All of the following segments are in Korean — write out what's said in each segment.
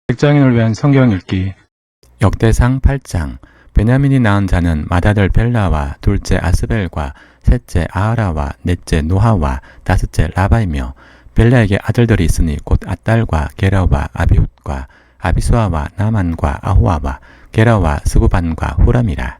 직장인을 위한 성경 읽기. 역대상 8장. 베냐민이 낳은 자는 맏아들 벨라와 둘째 아스벨과 셋째 아하라와 넷째 노하와 다섯째 라바이며, 벨라에게 아들들이 있으니 곧 아딸과 게라와 아비훗과 아비수아와 나만과 아호아와 게라와 스부반과 후람이라.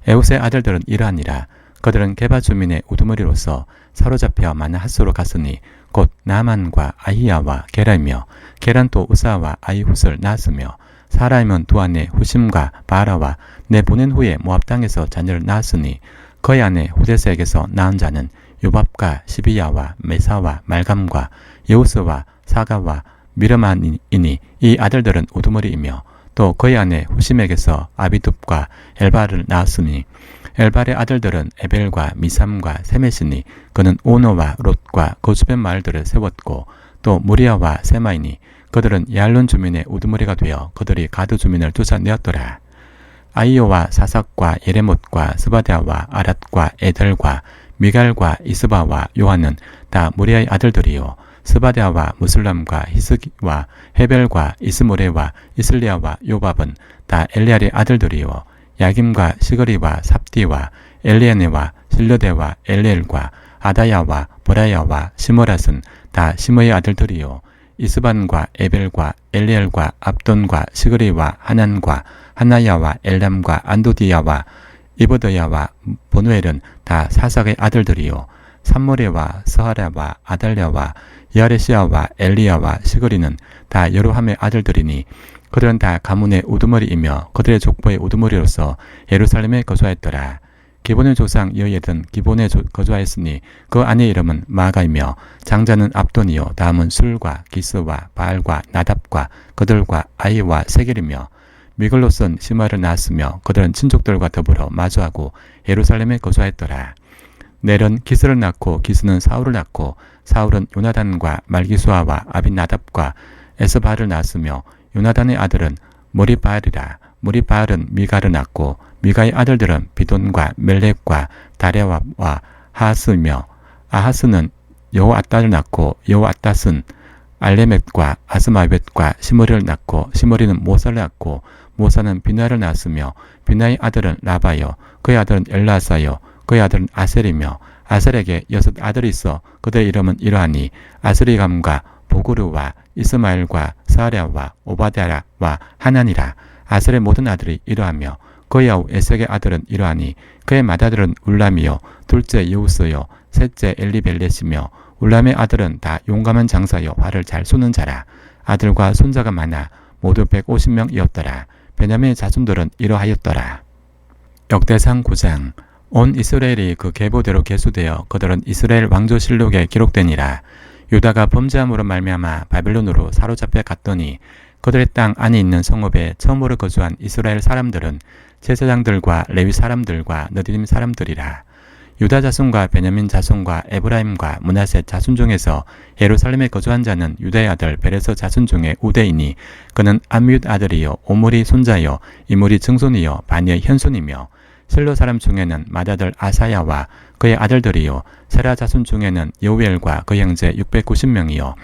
에훗의 아들들은 이러하니라. 그들은 게바 주민의 우두머리로서 사로잡혀 마나핫으로 갔으니 곧 나만과 아히야와 게라이며, 게란 또 우사와 아이훗을 낳았으며, 사라임은 두 아내 후심과 바라와 내보낸 후에 모압 땅에서 자녀를 낳았으니, 그의 아내 후데스에게서 낳은 자는 요밥과 시비야와 메사와 말감과 여우스와 사가와 미르만이니, 이 아들들은 우두머리이며, 또 그의 아내 후심에게서 아비둡과 엘발을 낳았으니, 엘발의 아들들은 에벨과 미삼과 세메시니, 그는 오노와 롯과 그 주변 마을들을 세웠고, 또 무리아와 세마이니, 그들은 야알론 주민의 우두머리가 되어 그들이 가드 주민을 쫓아내었더라. 아이오와 사삭과 예레못과 스바데아와 아랏과 에델과 미갈과 이스바와 요한은 다 무리아의 아들들이요, 스바데아와 무슬람과 히스기와 헤벨과 이스모레와 이슬리아와 요밥은 다 엘리알의 아들들이요, 야김과 시그리와 삽디와 엘리에네와 실르데와 엘리엘과 아다야와 보라야와 시므랏은 다 시므의 아들들이요, 이스반과 에벨과 엘리엘과 압돈과 시그리와 하난과 하나야와 엘람과 안도디야와 이브더야와 보누엘은 다 사삭의 아들들이요, 삼모레와 스하라와 아달랴와 여아레시아와 엘리야와 시그리는 다 여로함의 아들들이니, 그들은 다 가문의 우두머리이며 그들의 족보의 우두머리로서 예루살렘에 거주하였더라. 기본의 조상 여예든 기본에 거주하였으니 그 아내의 이름은 마가이며, 장자는 압돈이요, 다음은 술과 기스와 바알과 나답과 그들과 아이와 세겔이며, 미글롯은 시마를 낳았으며 그들은 친족들과 더불어 마주하고 예루살렘에 거주하였더라. 넬은 기스를 낳고 기스는 사울을 낳고, 사울은 요나단과 말기수아와 아비나답과 에스바를 낳았으며, 요나단의 아들은 모리바알이라. 모리바알은 미가를 낳고, 미가의 아들들은 비돈과 멜렉과 다레와 하하스이며, 아하스는 여호아따를 낳고, 여호아따스는 알레멧과 아스마벳과 시므리를 낳고, 시므리는 모사를 낳고, 모사는 비나를 낳았으며, 비나의 아들은 라바요, 그의 아들은 엘라사요, 그의 아들은 아셀이며, 아셀에게 6 아들이 있어 그들의 이름은 이러하니, 아스리감과 보그르와 이스마엘과 사랴와 오바데라와 하나니라. 아셀의 모든 아들이 이러하며, 그의 아우 에색의 아들은 이러하니, 그의 맏아들은 울람이요, 둘째 여우스요, 셋째 엘리벨렛이며, 울람의 아들은 다 용감한 장사요, 활을 잘 쏘는 자라. 아들과 손자가 많아 모두 150명이었더라. 베냐민의 자손들은 이러하였더라. 역대상 9장. 온 이스라엘이 그 계보대로 계수되어 그들은 이스라엘 왕조실록에 기록되니라. 유다가 범죄함으로 말미암아 바벨론으로 사로잡혀 갔더니, 그들의 땅 안에 있는 성읍에 처음으로 거주한 이스라엘 사람들은 제사장들과 레위 사람들과 느디림 사람들이라. 유다 자손과 베냐민 자손과 에브라임과 므낫세 자손 중에서 예루살렘에 거주한 자는 유다의 아들 베레서 자손 중에 우대이니, 그는 암미웃 아들이요, 오므리 손자요, 이므리 증손이요, 바니의 현손이며, 실로 사람 중에는 맏아들 아사야와 그의 아들들이요, 세라 자손 중에는 여우엘과 그 형제 690명이요,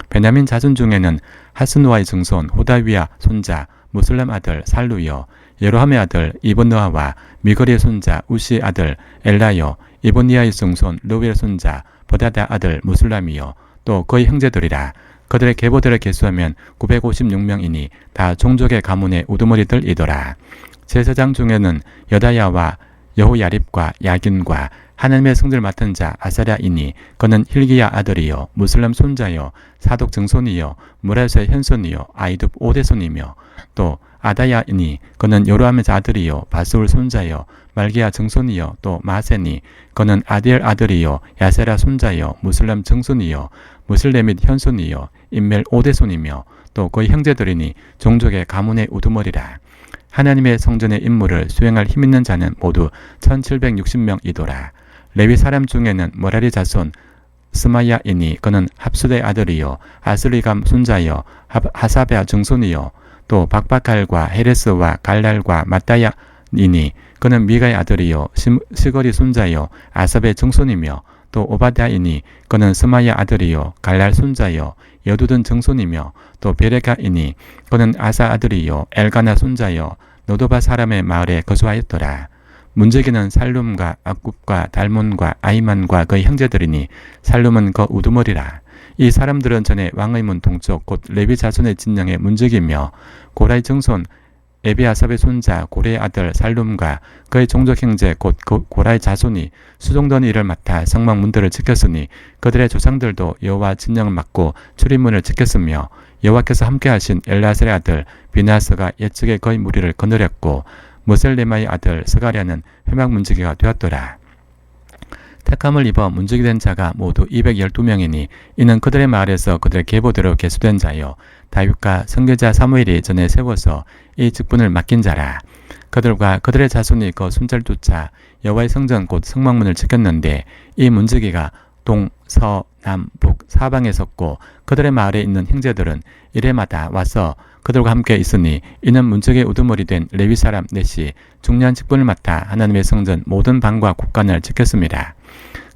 베냐민 자손 중에는 하스누아의 증손 호다위야 손자 무슬람 아들 살루요, 여로함의 아들 이브느아와 미거리의 손자 우시의 아들 엘라요, 이브니아의 증손 르웰 손자 보다다 아들 무슬람이요, 또 그의 형제들이라. 그들의 계보들을 계수하면 956명이니 다 종족의 가문의 우두머리들이더라. 제사장 중에는 여다야와 여호야립과 야긴과 하나님의 성전을 맡은 자 아사랴이니, 그는 힐기야 아들이요, 무슬람 손자요, 사독 증손이요, 무라세 현손이요, 아이둡 오대손이며, 또 아다야이니, 그는 여로함의 아들이요, 바스울 손자요, 말기야 증손이요, 또 마세니, 그는 아디엘 아들이요, 야세라 손자요, 무슬람 증손이요, 무슬레밋 현손이요, 인멜 오대손이며, 또 그의 형제들이니 종족의 가문의 우두머리라. 하나님의 성전의 임무를 수행할 힘있는 자는 모두 1760명이더라. 레위 사람 중에는 머라리 자손 스마야이니, 그는 합수대 아들이요, 아스리감 손자요, 하사베아 증손이요, 또 박바칼과 헤레스와 갈랄과 마따야이니, 그는 미가의 아들이요, 시거리 손자요, 아삽의 증손이며, 또 오바댜이니 그는 스마야 아들이요 갈랄 손자요 여두둔 증손이며 또 베레가이니 그는 아사 아들이요 엘가나 손자요 노도바 사람의 마을에 거주하였더라. 문제기는 살룸과 악굽과 달몬과 아이만과 그의 형제들이니 살룸은 그 우두머리라. 이 사람들은 전에 왕의 문 동쪽 곧 레위 자손의 진영의 문제기며 고라의 증손 에비아삽의 손자 고레의 아들 살룸과 그의 종족 형제 곧 고라의 자손이 수종던 일을 맡아 성막 문들을 지켰으니 그들의 조상들도 여호와 진영을 맡고 출입문을 지켰으며 여호와께서 함께하신 엘라셀의 아들 비나스가 예측에 거의 무리를 거느렸고 무셀레마의 아들 스가랴는 회막 문지기가 되었더라. 택함을 입어 문지기 된 자가 모두 212명이니 이는 그들의 마을에서 그들의 계보대로 계수된 자요 다윗과 선교자 사무엘이 전에 세워서 이 직분을 맡긴 자라. 그들과 그들의 자손이 그 순찰 쫓아 여호와의 성전 곧 성막문을 지켰는데 이 문지기가 동, 서, 남, 북 사방에 섰고 그들의 마을에 있는 형제들은 이래마다 와서 그들과 함께 있으니 이는 문지기의 우두머리 된 레위 사람 넷이 중요한 직분을 맡아 하나님의 성전 모든 방과 곳간을 지켰습니다.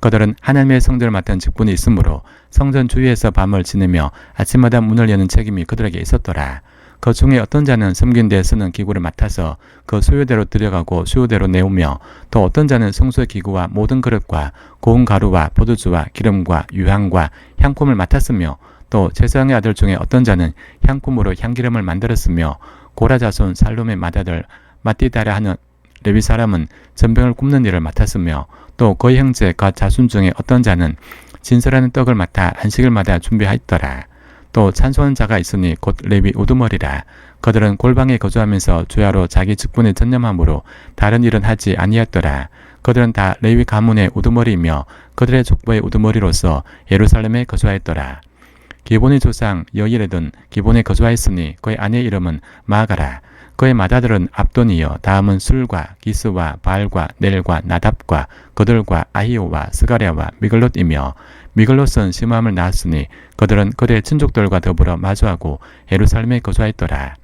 그들은 하나님의 성전을 맡은 직분이 있으므로 성전 주위에서 밤을 지내며 아침마다 문을 여는 책임이 그들에게 있었더라. 그 중에 어떤 자는 섬긴 데 쓰는 기구를 맡아서 그 수요대로 들여가고 수요대로 내오며 또 어떤 자는 성소의 기구와 모든 그릇과 고운 가루와 포도주와 기름과 유향과 향품을 맡았으며 또 제사장의 아들 중에 어떤 자는 향품으로 향기름을 만들었으며 고라 자손 살룸의 맏아들 마띠다라 하는 레위 사람은 전병을 굽는 일을 맡았으며 또 그의 형제 갓 자손 중에 어떤 자는 진설하는 떡을 맡아 안식을 마다 준비하였더라. 또 찬송하는 자가 있으니 곧 레위 우두머리라. 그들은 골방에 거주하면서 주야로 자기 직분에 전념함으로 다른 일은 하지 아니하였더라. 그들은 다 레위 가문의 우두머리이며 그들의 족보의 우두머리로서 예루살렘에 거주하였더라. 기본의 조상 여이레든 기본에 거주하였으니 그의 아내의 이름은 마아가라. 그의 맏아들은 압돈이요 다음은 술과 기스와 바알과 넬과 나답과 그들과 아히오와 스가랴와 미글롯이며 미글롯은 시므함을 낳았으니 그들은 그들의 친족들과 더불어 마주하고 예루살렘에 거주하였더라.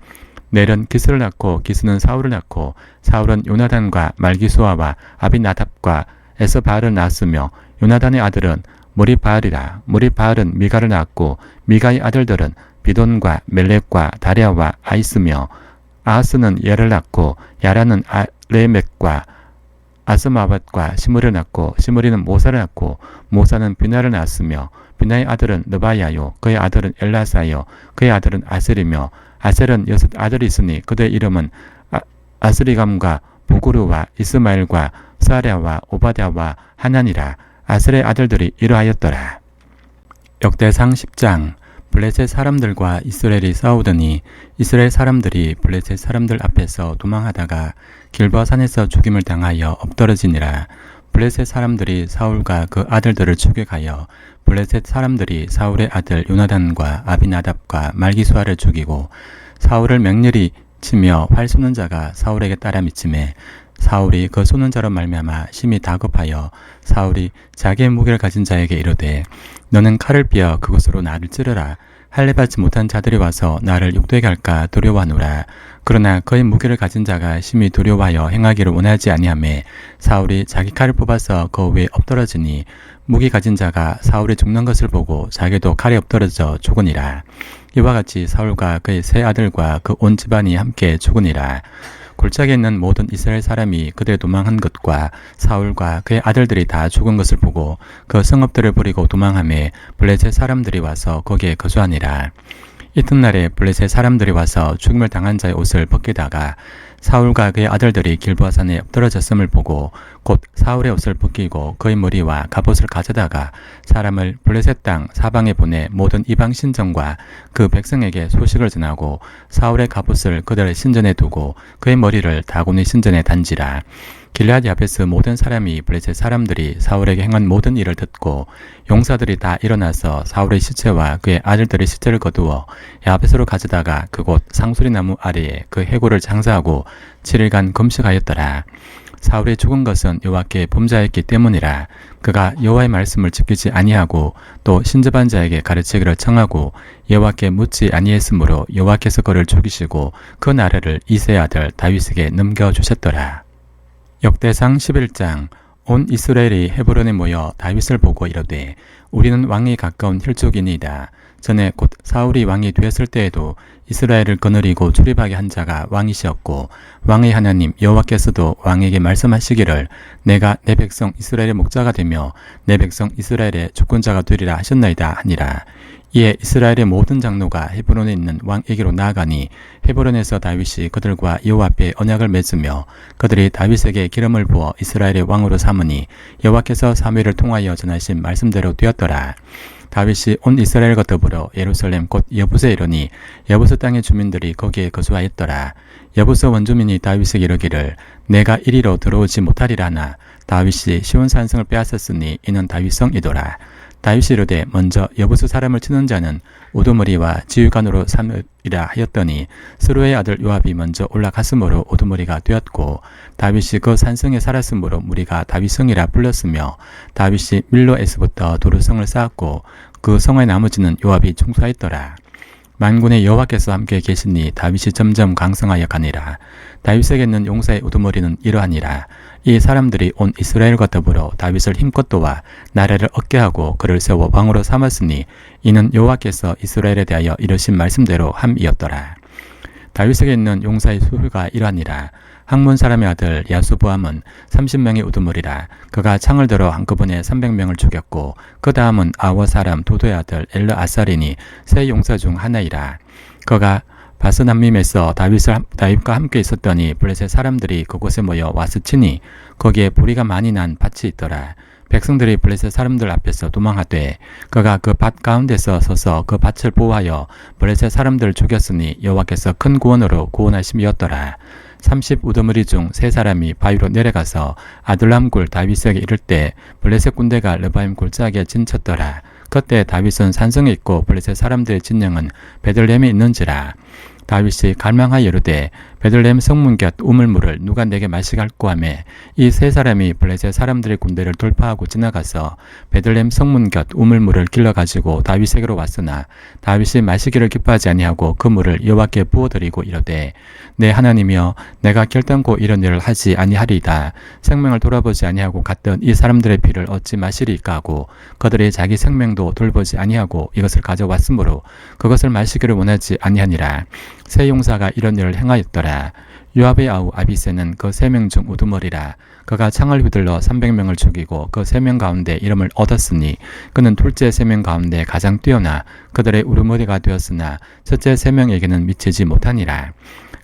넬은 기스를 낳고 기스는 사울을 낳고 사울은 요나단과 말기수아와 아비나답과 에스바알을 낳았으며 요나단의 아들은 무리바알이라. 무리바알은 미가를 낳았고 미가의 아들들은 비돈과 멜렉과 다랴와 아이스며 아하스는 야를 낳고 야라는 레멕과 아스마밧과 시므리를 낳고 시므리는 모사를 낳고 모사는 비나를 낳았으며 비나의 아들은 느바야요 그의 아들은 엘라사요 그의 아들은 아셀이며 아셀은 6 아들이 있으니 그들의 이름은 아스리감과 보구르와 이스마엘과 스아랴와 오바댜와 하난이라. 아셀의 아들들이 이러하였더라. 역대상 10장. 블레셋 사람들과 이스라엘이 싸우더니 이스라엘 사람들이 블레셋 사람들 앞에서 도망하다가 길보아 산에서 죽임을 당하여 엎드러지니라. 블레셋 사람들이 사울과 그 아들들을 추격하여 블레셋 사람들이 사울의 아들 요나단과 아비나답과 말기수아를 죽이고 사울을 맹렬히 치며 활 쏘는 자가 사울에게 따라 미치매 사울이 그 쏘는 자로 말미암아 심히 다급하여 사울이 자기의 무기를 가진 자에게 이르되 너는 칼을 삐어 그것으로 나를 찌르라. 할례 받지 못한 자들이 와서 나를 욕되게 할까 두려워하노라. 그러나 그의 무기를 가진 자가 심히 두려워하여 행하기를 원하지 아니하매 사울이 자기 칼을 뽑아서 그 위에 엎드러지니 무기 가진 자가 사울이 죽는 것을 보고 자기도 칼에 엎드러져 죽으니라. 이와 같이 사울과 그의 세 아들과 그 온 집안이 함께 죽으니라. 골짜기에 있는 모든 이스라엘 사람이 그들의 도망한 것과 사울과 그의 아들들이 다 죽은 것을 보고 그 성읍들을 버리고 도망하며 블레셋 사람들이 와서 거기에 거주하니라. 이튿날에 블레셋 사람들이 와서 죽임을 당한 자의 옷을 벗기다가 사울과 그의 아들들이 길보아 산에 엎드러졌음을 보고 곧 사울의 옷을 벗기고 그의 머리와 갑옷을 가져다가 사람을 블레셋 땅 사방에 보내 모든 이방 신전과 그 백성에게 소식을 전하고 사울의 갑옷을 그들의 신전에 두고 그의 머리를 다곤의 신전에 단지라. 길앗 야베스 모든 사람이 블레셋 사람들이 사울에게 행한 모든 일을 듣고 용사들이 다 일어나서 사울의 시체와 그의 아들들의 시체를 거두어 야베스로 가져다가 그곳 상수리 나무 아래에 그 해골을 장사하고 7일간 금식하였더라. 사울이 죽은 것은 여호와께 범죄하였기 때문이라. 그가 여호와의 말씀을 지키지 아니하고 또 신접한 자에게 가르치기를 청하고 여호와께 묻지 아니했으므로 여호와께서 그를 죽이시고 그 나라를 이새의 아들 다윗에게 넘겨주셨더라. 역대상 11장. 온 이스라엘이 헤브론에 모여 다윗을 보고 이르되 우리는 왕이 가까운 힐족이니이다. 전에 곧 사울이 왕이 되었을 때에도 이스라엘을 거느리고 출입하게 한 자가 왕이시었고 왕의 하나님 여호와께서도 왕에게 말씀하시기를 내가 내 백성 이스라엘의 목자가 되며 내 백성 이스라엘의 주권자가 되리라 하셨나이다 하니라. 이에 이스라엘의 모든 장로가 헤브론에 있는 왕에게로 나아가니 헤브론에서 다윗이 그들과 여호와 앞에 언약을 맺으며 그들이 다윗에게 기름을 부어 이스라엘의 왕으로 삼으니 여호와께서 사무엘을 통하여 전하신 말씀대로 되었더라. 다윗이 온 이스라엘과 더불어 예루살렘 곧 여부스에 이르니 여부스 땅의 주민들이 거기에 거주하였더라. 여부스 원주민이 다윗에게 이르기를 내가 이리로 들어오지 못하리라 하나 다윗이 시온 산성을 빼앗았으니 이는 다윗성이더라. 다윗이 이르되 먼저 여부스 사람을 치는 자는 우두머리와 지휘관으로 삼으리라 하였더니 스루의 아들 요압이 먼저 올라갔으므로 우두머리가 되었고 다윗이 그 산성에 살았으므로 무리가 다윗성이라 불렀으며 다윗이 밀로에서부터 도르성을 쌓았고 그 성의 나머지는 요압이 총수하였더라. 만군의 여호와께서 함께 계시니 다윗이 점점 강성하여 가니라. 다윗에게 있는 용사의 우두머리는 이러하니라. 이 사람들이 온 이스라엘과 더불어 다윗을 힘껏 도와 나라를 얻게 하고 그를 세워 왕으로 삼았으니 이는 여호와께서 이스라엘에 대하여 이르신 말씀대로 함이었더라. 다윗에게 있는 용사의 수가 이러하니라. 학문 사람의 아들 야수보암은 30명의 우두머리라. 그가 창을 들어 한꺼번에 300명을 죽였고 그 다음은 아워 사람 도도의 아들 엘르아살이니 세 용사 중 하나이라. 그가 바스남밈에서 다윗과 함께 있었더니 블레셋 사람들이 그곳에 모여 와서 치니 거기에 불의가 많이 난 밭이 있더라. 백성들이 블레셋 사람들 앞에서 도망하되 그가 그 밭 가운데서 서서 그 밭을 보호하여 블레셋 사람들을 죽였으니 여호와께서 큰 구원으로 구원하심이었더라. 30 우두머리 중 세 사람이 바위로 내려가서 아둘람 굴 다윗에게 이를 때 블레셋 군대가 르바임 골짜기에 진쳤더라. 그때 다윗은 산성에 있고 블레셋 사람들의 진영은 베들레헴에 있는지라. 다윗이 갈망하여 이르되 베들레헴 성문 곁 우물물을 누가 내게 마시게 할꼬 하며 이 세 사람이 블레셋 사람들의 군대를 돌파하고 지나가서 베들레헴 성문 곁 우물물을 길러가지고 다윗에게로 왔으나 다윗이 마시기를 기뻐하지 아니하고 그 물을 여호와께 부어드리고 이르되 내 하나님이여 내가 결단코 이런 일을 하지 아니하리이다. 생명을 돌아보지 아니하고 갔던 이 사람들의 피를 어찌 마시리까 하고 그들이 자기 생명도 돌보지 아니하고 이것을 가져왔으므로 그것을 마시기를 원하지 아니하니라. 세 용사가 이런 일을 행하였더라. 요압의 아우 아비새는 그 3명 중 우두머리라. 그가 창을 휘둘러 300명을 죽이고 그 3명 가운데 이름을 얻었으니 그는 둘째 3명 가운데 가장 뛰어나 그들의 우두머리가 되었으나 첫째 3명에게는 미치지 못하니라.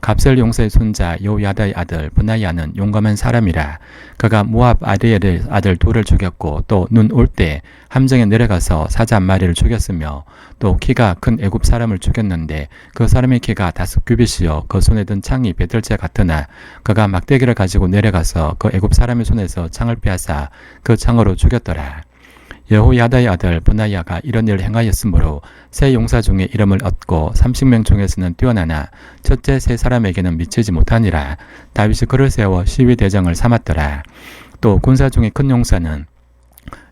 갑셀 용사의 손자 여호야다의 아들 브나야는 용감한 사람이라. 그가 모압 아리엘의 아들 돌을 죽였고 또 눈 올 때 함정에 내려가서 사자 한 마리를 죽였으며 또 키가 큰 애굽 사람을 죽였는데 그 사람의 키가 5규빗이요 그 손에 든 창이 배틀째 같으나 그가 막대기를 가지고 내려가서 그 애굽 사람의 손에서 창을 빼앗아 그 창으로 죽였더라. 여호야다의 아들 브나야가 이런 일을 행하였으므로 세 용사 중에 이름을 얻고 30명 중에서는 뛰어나나 첫째 세 사람에게는 미치지 못하니라. 다윗이 그를 세워 시위 대장을 삼았더라. 또 군사 중에 큰 용사는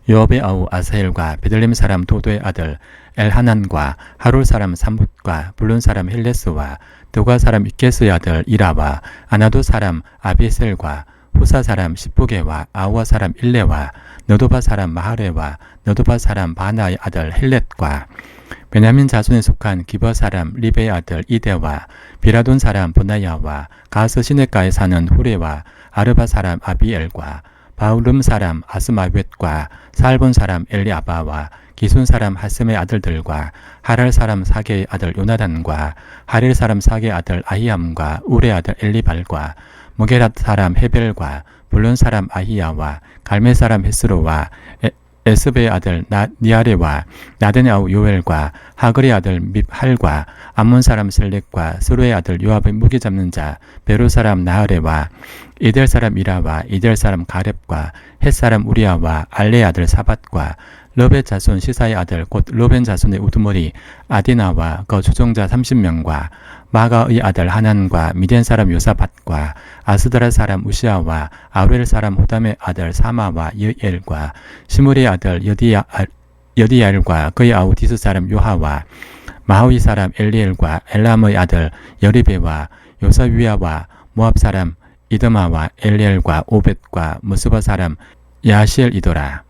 요압의 아우 아사엘과 베들레헴 사람 도도의 아들 엘하난과 하룰 사람 삼붓과 블룬 사람 힐레스와 드과 사람 이케스의 아들 이라와 아나도 사람 아비셀과 후사 사람 시부게와 아우아 사람 일레와 너도바 사람 마하레와 너도바 사람 바나의 아들 헬렛과 베냐민 자손에 속한 기버 사람 리베의 아들 이데와 비라돈 사람 보나야와 가스 시내가에 사는 후레와 아르바 사람 아비엘과 바울름 사람 아스마벳과 살본 사람 엘리아바와 기순 사람 하셈의 아들들과 하랄 사람 사게의 아들 요나단과 하릴 사람 사게의 아들 아히암과 우레 아들 엘리발과 무게랏 사람 헤벨과 블론 사람 아히야와 갈멜 사람 헤스로와 에스베의 아들 니아레와 나덴의 아우 요엘과 하글의 아들 밉할과 암몬 사람 셀렉과 스루의 아들 요압의 무기 잡는 자 베로 사람 나하레와 이델 사람 이라와 이델 사람 가렙과 헷 사람 우리아와 알레의 아들 사밧과 르벤 자손 시사의 아들 곧 르벤 자손의 우두머리 아디나와 그 조종자 30명과 마가의 아들 하난과 미디안 사람 요사밧과 아스드라 사람 우시아와 아우렐 사람 호담의 아들 사마와 여엘과 시므리의 아들 여디얄과 그의 아우 디스 사람 요하와 마하위 사람 엘리엘과 엘람의 아들 여리베와 요사위아와 모압 사람 이드마와 엘리엘과 오벳과 무스바 사람 야시엘이더라.